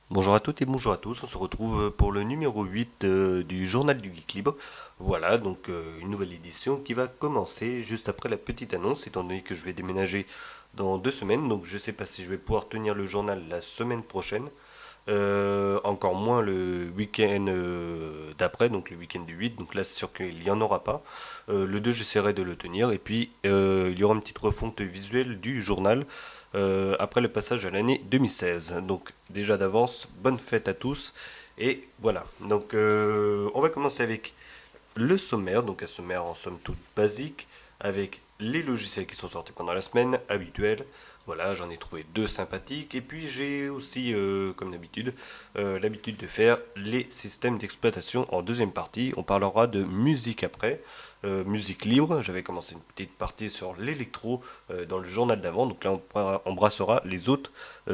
Bonjour à toutes et bonjour à tous, on se retrouve pour le numéro 8 du journal du Geek Libre. Voilà, donc une nouvelle édition qui va commencer juste après la petite annonce, étant donné que je vais déménager dans 2 semaines, donc je ne sais pas si je vais pouvoir tenir le journal la semaine prochaine. Encore moins le week-end d'après, donc le week-end du 8, donc là c'est sûr qu'il n'y en aura pas. Le 2 j'essaierai de le tenir, et puis il y aura une petite refonte visuelle du journal après le passage à l'année 2016. Donc déjà d'avance, bonne fête à tous, et voilà. Donc on va commencer avec le sommaire, donc un sommaire en somme toute basique, avec les logiciels qui sont sortis pendant la semaine, habituels. Voilà, j'en ai trouvé deux sympathiques. Et puis j'ai aussi, comme d'habitude, l'habitude de faire les systèmes d'exploitation en deuxième partie. On parlera de musique après, musique libre. J'avais commencé une petite partie sur l'électro dans le journal d'avant. Donc là, on embrassera les autres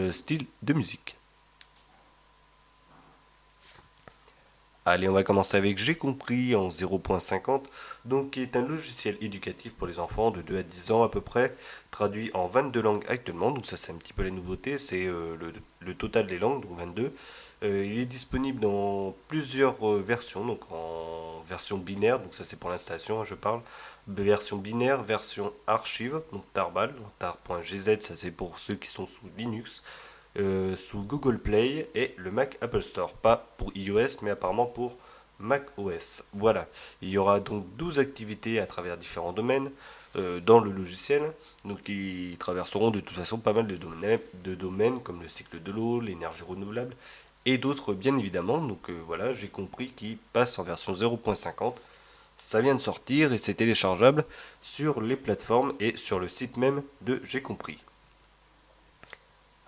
styles de musique. Allez, on va commencer avec J'ai compris en 0.50, donc qui est un logiciel éducatif pour les enfants de 2 à 10 ans à peu près, traduit en 22 langues actuellement, donc ça c'est un petit peu la nouveauté, c'est le total des langues, donc 22. Il est disponible dans plusieurs versions, donc en version binaire, donc ça c'est pour l'installation, hein, je parle, version binaire, version archive, donc tarbal, tar.gz, ça c'est pour ceux qui sont sous Linux, sous Google Play et le Mac Apple Store. Pas pour iOS, mais apparemment pour Mac OS. Voilà. Il y aura donc 12 activités à travers différents domaines dans le logiciel. Donc, qui traverseront de toute façon pas mal de domaines comme le cycle de l'eau, l'énergie renouvelable et d'autres, bien évidemment. Donc, voilà, j'ai compris qu'il passe en version 0.50. Ça vient de sortir et c'est téléchargeable sur les plateformes et sur le site même de J'ai compris.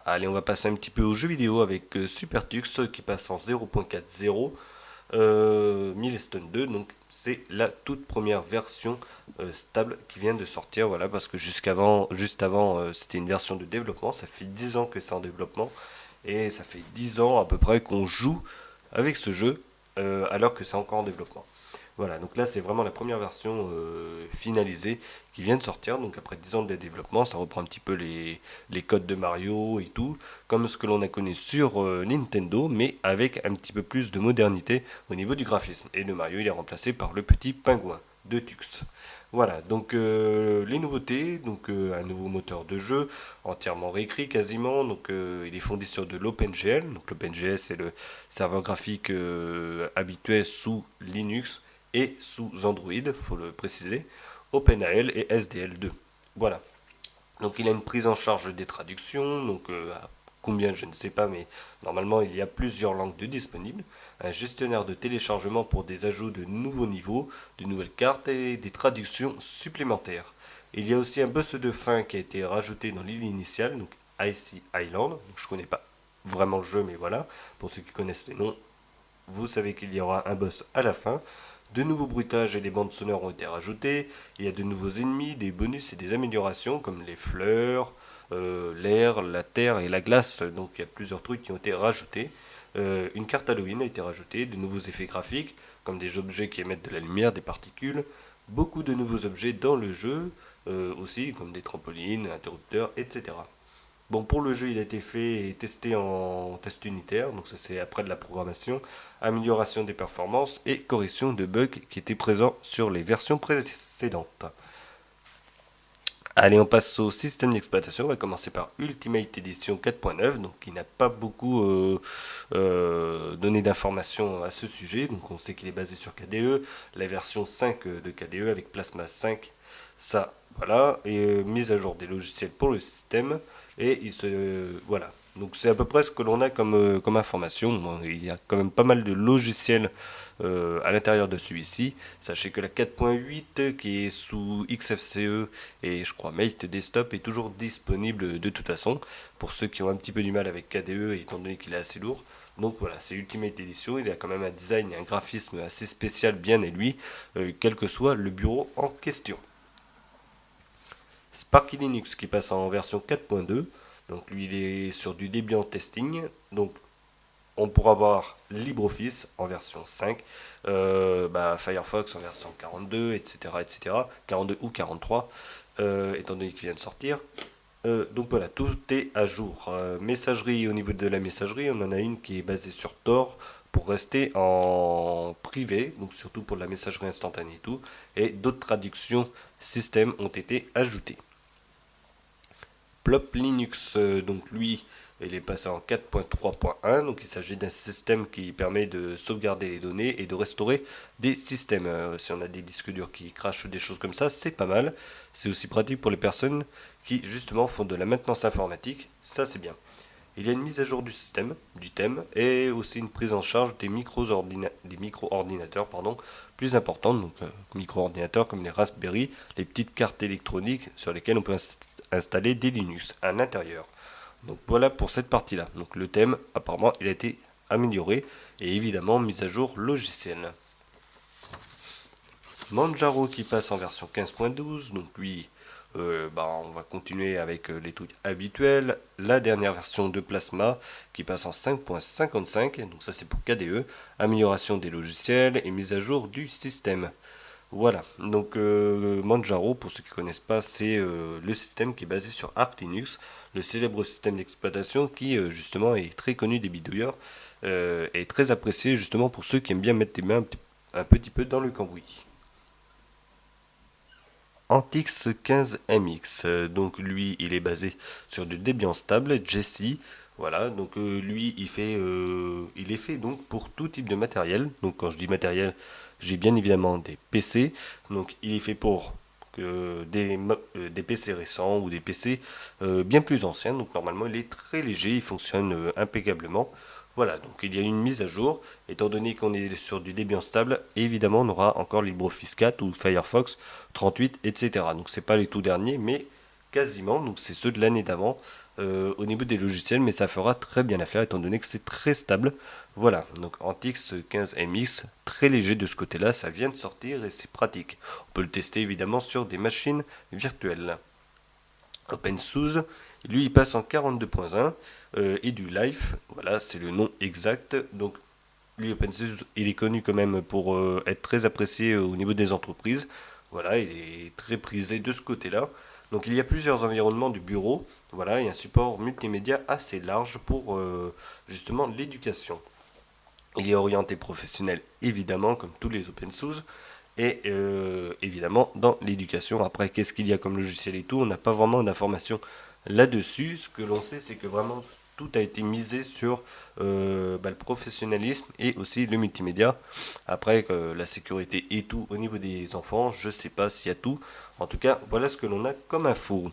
Allez, on va passer un petit peu aux jeux vidéo avec SuperTux qui passe en 0.40 Milestone 2. Donc c'est la toute première version stable qui vient de sortir. Voilà, parce que juste avant, c'était une version de développement. Ça fait 10 ans que c'est en développement et ça fait 10 ans à peu près qu'on joue avec ce jeu alors que c'est encore en développement. Voilà, donc là c'est vraiment la première version finalisée qui vient de sortir. Donc après 10 ans de développement, ça reprend un petit peu les codes de Mario et tout, comme ce que l'on a connu sur Nintendo, mais avec un petit peu plus de modernité au niveau du graphisme. Et le Mario il est remplacé par le petit pingouin de Tux. Voilà, donc les nouveautés, donc un nouveau moteur de jeu entièrement réécrit quasiment, donc il est fondé sur de l'OpenGL, donc l'OpenGL c'est le serveur graphique habituel sous Linux et sous Android, il faut le préciser, OpenAL et SDL2. Voilà. Donc il a une prise en charge des traductions, donc combien je ne sais pas, mais normalement il y a plusieurs langues de disponibles. Un gestionnaire de téléchargement pour des ajouts de nouveaux niveaux, de nouvelles cartes et des traductions supplémentaires. Il y a aussi un boss de fin qui a été rajouté dans l'île initiale, donc Icy Island. Je ne connais pas vraiment le jeu, mais voilà, pour ceux qui connaissent les noms, vous savez qu'il y aura un boss à la fin. De nouveaux bruitages et des bandes sonores ont été rajoutés. Il y a de nouveaux ennemis, des bonus et des améliorations comme les fleurs, l'air, la terre et la glace. Donc il y a plusieurs trucs qui ont été rajoutés. Une carte Halloween a été rajoutée, de nouveaux effets graphiques comme des objets qui émettent de la lumière, des particules. Beaucoup de nouveaux objets dans le jeu aussi, comme des trampolines, interrupteurs, etc. Bon, pour le jeu, il a été fait et testé en test unitaire, donc ça c'est après de la programmation, amélioration des performances et correction de bugs qui étaient présents sur les versions précédentes. Allez, on passe au système d'exploitation. On va commencer par Ultimate Edition 4.9, donc qui n'a pas beaucoup donné d'informations à ce sujet. Donc on sait qu'il est basé sur KDE, la version 5 de KDE avec Plasma 5, ça, voilà, et mise à jour des logiciels pour le système. Et voilà. Donc c'est à peu près ce que l'on a comme information. Bon, il y a quand même pas mal de logiciels à l'intérieur de celui-ci. Sachez que la 4.8 qui est sous XFCE et je crois Mate Desktop est toujours disponible de toute façon pour ceux qui ont un petit peu du mal avec KDE étant donné qu'il est assez lourd. Donc voilà, c'est Ultimate Edition, il a quand même un design et un graphisme assez spécial bien et lui, quel que soit le bureau en question. Sparky Linux qui passe en version 4.2, donc lui il est sur du Debian testing, donc on pourra voir LibreOffice en version 5, Firefox en version 42, etc., etc., 42 ou 43, étant donné qu'il vient de sortir. Donc voilà, tout est à jour. Messagerie, au niveau de la messagerie, on en a une qui est basée sur Tor pour rester en privé, donc surtout pour la messagerie instantanée et tout, et d'autres traductions système ont été ajoutées. Plop Linux, donc lui, il est passé en 4.3.1, donc il s'agit d'un système qui permet de sauvegarder les données et de restaurer des systèmes. Si on a des disques durs qui crachent ou des choses comme ça, c'est pas mal. C'est aussi pratique pour les personnes qui justement font de la maintenance informatique, ça c'est bien. Il y a une mise à jour du système, du thème, et aussi une prise en charge des micro-ordinateurs plus importantes, donc micro-ordinateurs comme les Raspberry, les petites cartes électroniques sur lesquelles on peut installer des Linux à l'intérieur. Donc voilà pour cette partie-là. Donc le thème, apparemment, il a été amélioré et évidemment mise à jour logicielle. Manjaro qui passe en version 15.12, donc lui, on va continuer avec les trucs habituels. La dernière version de Plasma qui passe en 5.55, donc ça c'est pour KDE, amélioration des logiciels et mise à jour du système. Voilà, donc Manjaro, pour ceux qui ne connaissent pas, c'est le système qui est basé sur Arch Linux, le célèbre système d'exploitation qui justement est très connu des bidouilleurs et très apprécié justement pour ceux qui aiment bien mettre les mains un petit peu dans le cambouis. Antix 15MX, donc lui il est basé sur du Debian stable, Jessie, voilà, donc lui il est fait donc pour tout type de matériel, donc quand je dis matériel, j'ai bien évidemment des PC, donc il est fait pour des PC récents ou des PC bien plus anciens, donc normalement il est très léger, il fonctionne impeccablement. Voilà, donc il y a une mise à jour, étant donné qu'on est sur du Debian stable, évidemment on aura encore LibreOffice 4 ou Firefox 38, etc. Donc c'est pas les tout derniers, mais quasiment, donc c'est ceux de l'année d'avant au niveau des logiciels, mais ça fera très bien l'affaire étant donné que c'est très stable. Voilà, donc Antix 15MX, très léger de ce côté-là, ça vient de sortir et c'est pratique. On peut le tester évidemment sur des machines virtuelles. OpenSUSE, lui il passe en 42.1 et du Life, voilà c'est le nom exact. Donc lui OpenSUSE il est connu quand même pour être très apprécié au niveau des entreprises. Voilà, il est très prisé de ce côté-là. Donc il y a plusieurs environnements du bureau. Voilà, il y a un support multimédia assez large pour justement l'éducation. Il est orienté professionnel évidemment comme tous les OpenSUSE et évidemment dans l'éducation. Après, qu'est-ce qu'il y a comme logiciel et tout, on n'a pas vraiment d'informations là-dessus. Ce que l'on sait, c'est que vraiment tout a été misé sur le professionnalisme et aussi le multimédia. Après, la sécurité et tout au niveau des enfants, je ne sais pas s'il y a tout. En tout cas, voilà ce que l'on a comme info.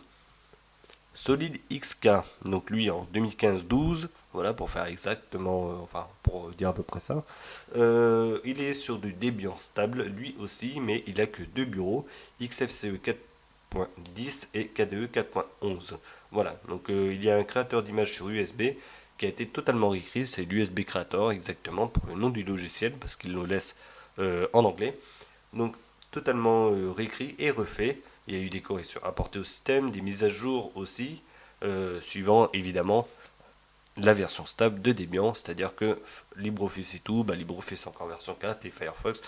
Solid XK, donc lui en 2015-12, voilà pour faire exactement, enfin pour dire à peu près ça. Il est sur du Debian stable, lui aussi, mais il a que deux bureaux, XFCE 4.10 et KDE 4.11. Voilà, donc il y a un créateur d'image sur USB qui a été totalement réécrit, c'est l'USB Creator exactement pour le nom du logiciel parce qu'il le laisse en anglais. Donc totalement réécrit et refait. Il y a eu des corrections apportées au système, des mises à jour aussi, suivant évidemment la version stable de Debian, c'est-à-dire que LibreOffice et tout, LibreOffice encore version 4 et Firefox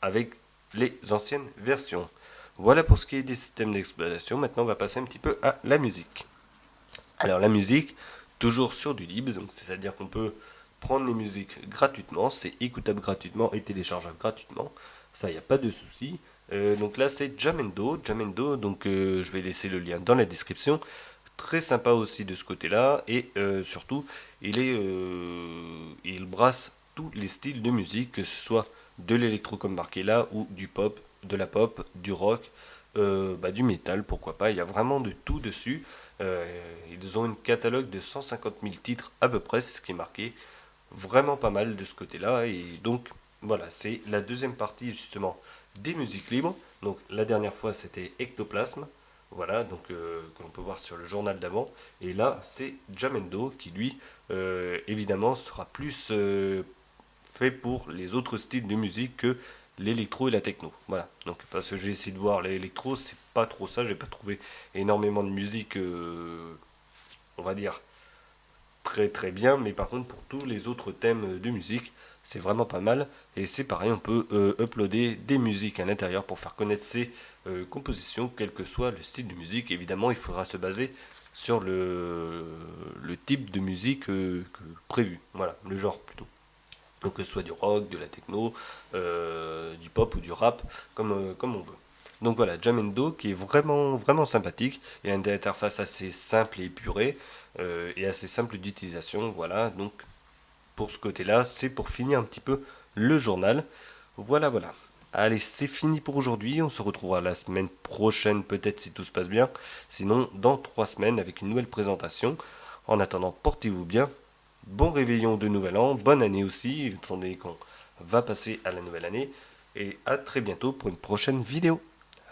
avec les anciennes versions. Voilà pour ce qui est des systèmes d'exploitation. Maintenant, on va passer un petit peu à la musique. Alors la musique, toujours sur du libre, donc c'est-à-dire qu'on peut prendre les musiques gratuitement, c'est écoutable gratuitement et téléchargeable gratuitement. Ça, il n'y a pas de souci. Donc là, c'est Jamendo. Jamendo, donc je vais laisser le lien dans la description. Très sympa aussi de ce côté-là. Et surtout, il brasse tous les styles de musique, que ce soit de l'électro comme marqué là, ou du pop, de la pop, du rock, du métal, pourquoi pas. Il y a vraiment de tout dessus. Ils ont une catalogue de 150 000 titres à peu près, c'est ce qui est marqué. Vraiment pas mal de ce côté-là. Et donc, voilà, c'est la deuxième partie justement des musiques libres. Donc, la dernière fois, c'était Ectoplasme. Voilà, donc que l'on peut voir sur le journal d'avant. Et là, c'est Jamendo qui, lui, évidemment, sera plus fait pour les autres styles de musique que l'électro et la techno. Voilà. Donc parce que j'ai essayé de voir l'électro, c'est pas trop ça. J'ai pas trouvé énormément de musique, on va dire très très bien. Mais par contre pour tous les autres thèmes de musique, c'est vraiment pas mal. Et c'est pareil, on peut uploader des musiques à l'intérieur pour faire connaître ses compositions, quel que soit le style de musique. Évidemment, il faudra se baser sur le type de musique prévu, voilà, le genre plutôt. Donc que ce soit du rock, de la techno, du pop ou du rap, comme on veut. Donc voilà, Jamendo qui est vraiment, vraiment sympathique. Il a une interface assez simple et épurée et assez simple d'utilisation. Voilà, donc pour ce côté-là, c'est pour finir un petit peu le journal. Voilà, voilà. Allez, c'est fini pour aujourd'hui. On se retrouvera la semaine prochaine, peut-être si tout se passe bien. Sinon, dans 3 semaines avec une nouvelle présentation. En attendant, portez-vous bien. Bon réveillon de nouvel an. Bonne année aussi, étant donné qu'on va passer à la nouvelle année. Et à très bientôt pour une prochaine vidéo.